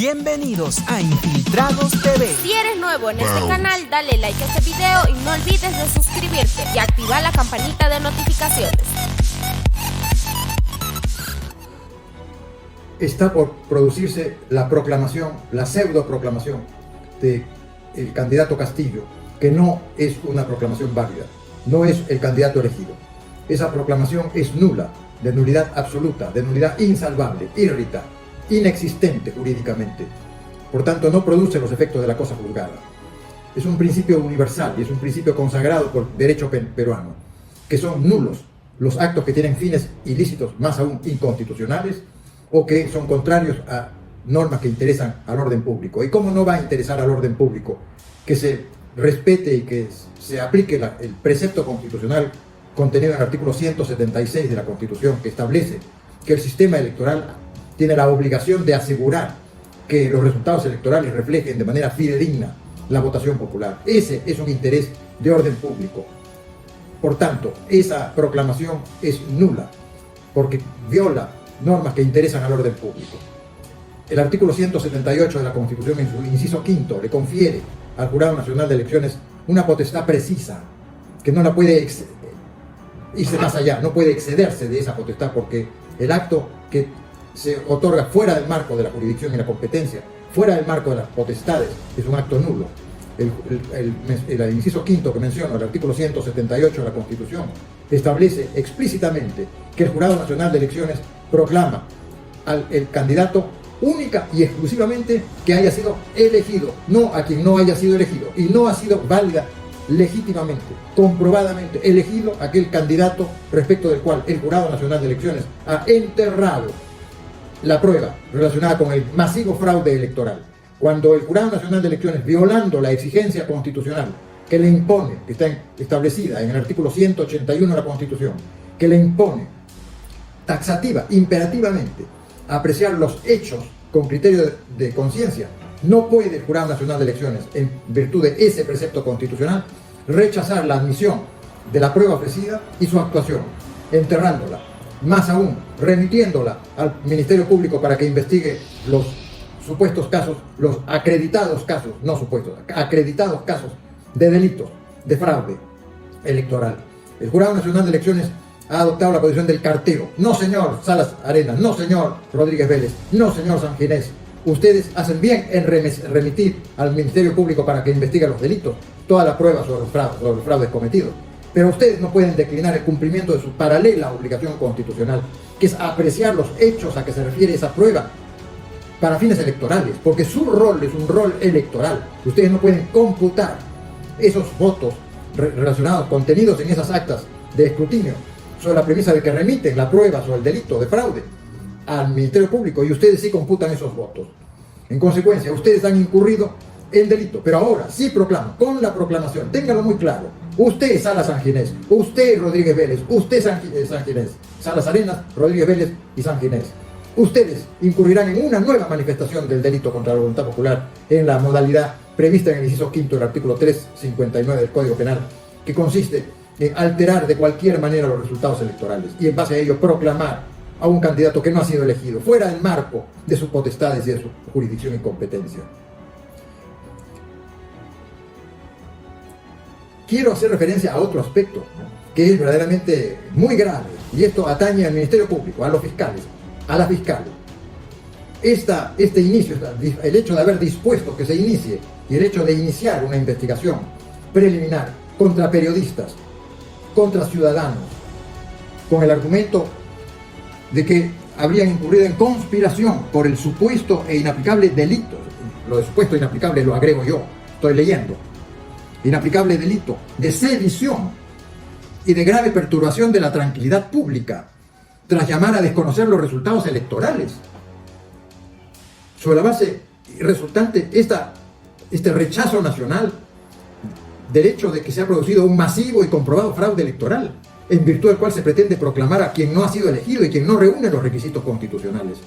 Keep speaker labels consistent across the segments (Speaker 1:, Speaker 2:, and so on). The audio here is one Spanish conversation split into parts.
Speaker 1: Bienvenidos a Infiltrados TV.
Speaker 2: Si eres nuevo en este canal, dale like a este video y no olvides de suscribirte y activar la campanita de notificaciones.
Speaker 3: Está por producirse la proclamación, la pseudo proclamación del candidato Castillo, que no es una proclamación válida, no es el candidato elegido. Esa proclamación es nula, de nulidad absoluta, de nulidad insalvable, irrita, inexistente jurídicamente. Por tanto, no produce los efectos de la cosa juzgada. Es un principio universal y es un principio consagrado por derecho peruano, que son nulos los actos que tienen fines ilícitos, más aún inconstitucionales, o que son contrarios a normas que interesan al orden público. ¿Y cómo no va a interesar al orden público que se respete y que se aplique el precepto constitucional contenido en el artículo 176 de la Constitución, que establece que el sistema electoral tiene la obligación de asegurar que los resultados electorales reflejen de manera fidedigna la votación popular? Ese es un interés de orden público. Por tanto, esa proclamación es nula, porque viola normas que interesan al orden público. El artículo 178 de la Constitución, en su inciso quinto, le confiere al Jurado Nacional de Elecciones una potestad precisa, que no la puede irse más allá, no puede excederse de esa potestad, porque el acto que se otorga fuera del marco de la jurisdicción y la competencia, fuera del marco de las potestades, es un acto nulo. El inciso quinto que menciono, el artículo 178 de la Constitución, establece explícitamente que el Jurado Nacional de Elecciones proclama al candidato única y exclusivamente que haya sido elegido, no a quien no haya sido elegido, y no ha sido válida legítimamente, comprobadamente elegido aquel candidato respecto del cual el Jurado Nacional de Elecciones ha enterrado la prueba relacionada con el masivo fraude electoral. Cuando el Jurado Nacional de Elecciones, violando la exigencia constitucional que le impone, que está establecida en el artículo 181 de la Constitución, que le impone taxativa, imperativamente, apreciar los hechos con criterio de conciencia, no puede el Jurado Nacional de Elecciones, en virtud de ese precepto constitucional, rechazar la admisión de la prueba ofrecida y su actuación, enterrándola, más aún, remitiéndola al Ministerio Público para que investigue los supuestos casos, los acreditados casos, no supuestos, acreditados casos de delitos, de fraude electoral. El Jurado Nacional de Elecciones ha adoptado la posición del cartero. No, señor Salas Arenas, no, señor Rodríguez Vélez, no, señor Sanginés. Ustedes hacen bien en remitir al Ministerio Público para que investigue los delitos, todas las pruebas sobre los fraudes cometidos. Pero ustedes no pueden declinar el cumplimiento de su paralela obligación constitucional, que es apreciar los hechos a que se refiere esa prueba para fines electorales, porque su rol es un rol electoral. Ustedes no pueden computar esos votos relacionados, contenidos en esas actas de escrutinio, sobre la premisa de que remiten la prueba sobre el delito de fraude al Ministerio Público, y ustedes sí computan esos votos. En consecuencia, ustedes han incurrido en delito, pero ahora sí proclaman, con la proclamación, ténganlo muy claro, usted Salas Sanginés, usted Rodríguez Vélez, usted Sanginés, Salas Arenas, Rodríguez Vélez y Sanginés, ustedes incurrirán en una nueva manifestación del delito contra la voluntad popular en la modalidad prevista en el inciso quinto del artículo 359 del Código Penal, que consiste en alterar de cualquier manera los resultados electorales y en base a ello proclamar a un candidato que no ha sido elegido, fuera del marco de sus potestades y de su jurisdicción y competencia. Quiero hacer referencia a otro aspecto que es verdaderamente muy grave, y esto atañe al Ministerio Público, a los fiscales, a la fiscal. Este inicio, el hecho de haber dispuesto que se inicie y el hecho de iniciar una investigación preliminar contra periodistas, contra ciudadanos, con el argumento de que habrían incurrido en conspiración por el supuesto e inaplicable delito. Lo de supuesto e inaplicable lo agrego yo, estoy leyendo. Inaplicable delito de sedición y de grave perturbación de la tranquilidad pública, tras llamar a desconocer los resultados electorales. Sobre la base resultante, este rechazo nacional del hecho de que se ha producido un masivo y comprobado fraude electoral, en virtud del cual se pretende proclamar a quien no ha sido elegido y quien no reúne los requisitos constitucionales.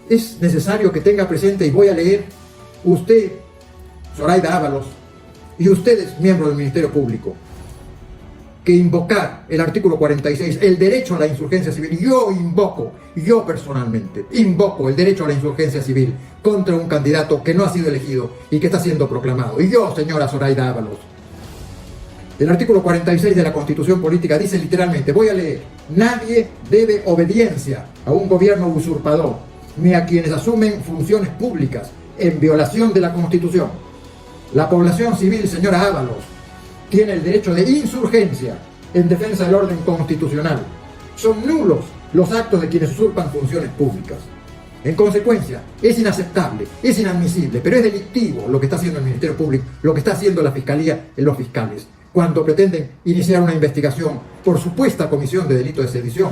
Speaker 3: Es necesario que tenga presente, y voy a leer, usted, Zoraida Ábalos, y ustedes, miembros del Ministerio Público, que invocar el artículo 46, el derecho a la insurgencia civil. Yo personalmente, invoco el derecho a la insurgencia civil contra un candidato que no ha sido elegido y que está siendo proclamado. Y yo, señora Zoraida Ábalos, el artículo 46 de la Constitución Política dice literalmente, voy a leer, nadie debe obediencia a un gobierno usurpador, ni a quienes asumen funciones públicas en violación de la Constitución. La población civil, señora Ábalos, tiene el derecho de insurgencia en defensa del orden constitucional. Son nulos los actos de quienes usurpan funciones públicas. En consecuencia, es inaceptable, es inadmisible, pero es delictivo lo que está haciendo el Ministerio Público, lo que está haciendo la Fiscalía en los fiscales, cuando pretenden iniciar una investigación por supuesta comisión de delito de sedición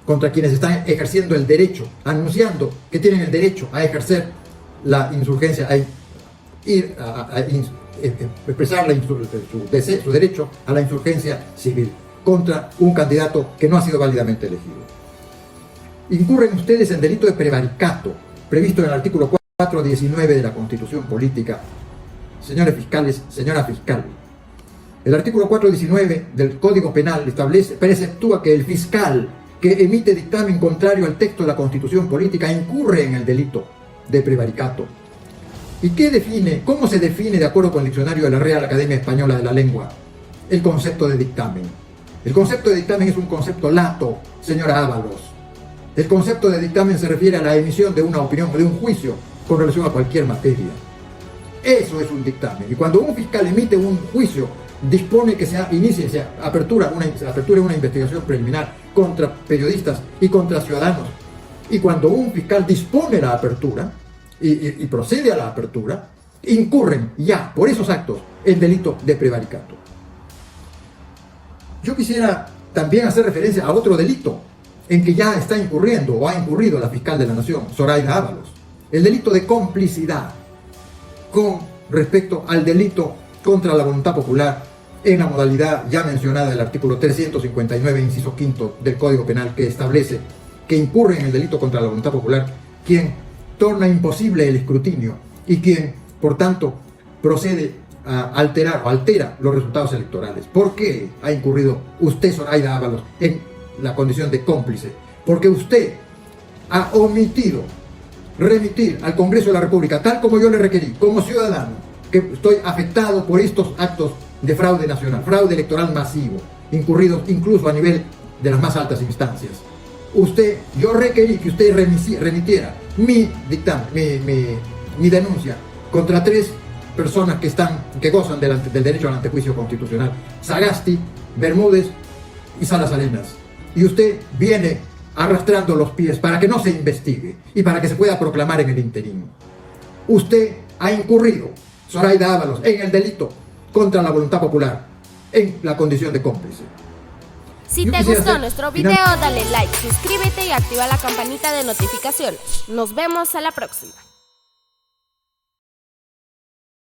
Speaker 3: contra quienes están ejerciendo el derecho, anunciando que tienen el derecho a ejercer la insurgencia, a expresar su derecho a la insurgencia civil contra un candidato que no ha sido válidamente elegido. Incurren ustedes en delito de prevaricato, previsto en el artículo 419 de la Constitución Política. Señores fiscales, señora fiscal, el artículo 419 del Código Penal preceptúa que el fiscal que emite dictamen contrario al texto de la Constitución Política incurre en el delito de prevaricato. ¿Y cómo se define, de acuerdo con el diccionario de la Real Academia Española de la Lengua, el concepto de dictamen? El concepto de dictamen es un concepto lato, señora Ábalos. El concepto de dictamen se refiere a la emisión de una opinión o de un juicio con relación a cualquier materia. Eso es un dictamen. Y cuando un fiscal emite un juicio, dispone que se apertura una investigación preliminar contra periodistas y contra ciudadanos. Y cuando un fiscal dispone la apertura y procede a la apertura, incurren ya por esos actos el delito de prevaricato. Yo quisiera también hacer referencia a otro delito en que ya está incurriendo o ha incurrido la fiscal de la Nación, Zoraida Ábalos, el delito de complicidad con respecto al delito contra la voluntad popular en la modalidad ya mencionada del artículo 359, inciso quinto del Código Penal, que establece que incurre en el delito contra la voluntad popular quien torna imposible el escrutinio y quien, por tanto, procede a alterar o altera los resultados electorales. ¿Por qué ha incurrido usted, Zoraida Ábalos, en la condición de cómplice? Porque usted ha omitido remitir al Congreso de la República, tal como yo le requerí, como ciudadano, que estoy afectado por estos actos de fraude nacional, fraude electoral masivo, incurridos incluso a nivel de las más altas instancias. Yo requerí que usted remitiera mi dictamen, mi denuncia contra 3 personas que gozan del derecho al antejuicio constitucional: Sagasti, Bermúdez y Salas Arenas. Y usted viene arrastrando los pies para que no se investigue y para que se pueda proclamar en el interín. Usted ha incurrido, Zoraida Ábalos, en el delito contra la voluntad popular, en la condición de cómplice.
Speaker 2: Si te gustó nuestro video, dale like, suscríbete y activa la campanita de notificaciones. Nos vemos a la próxima.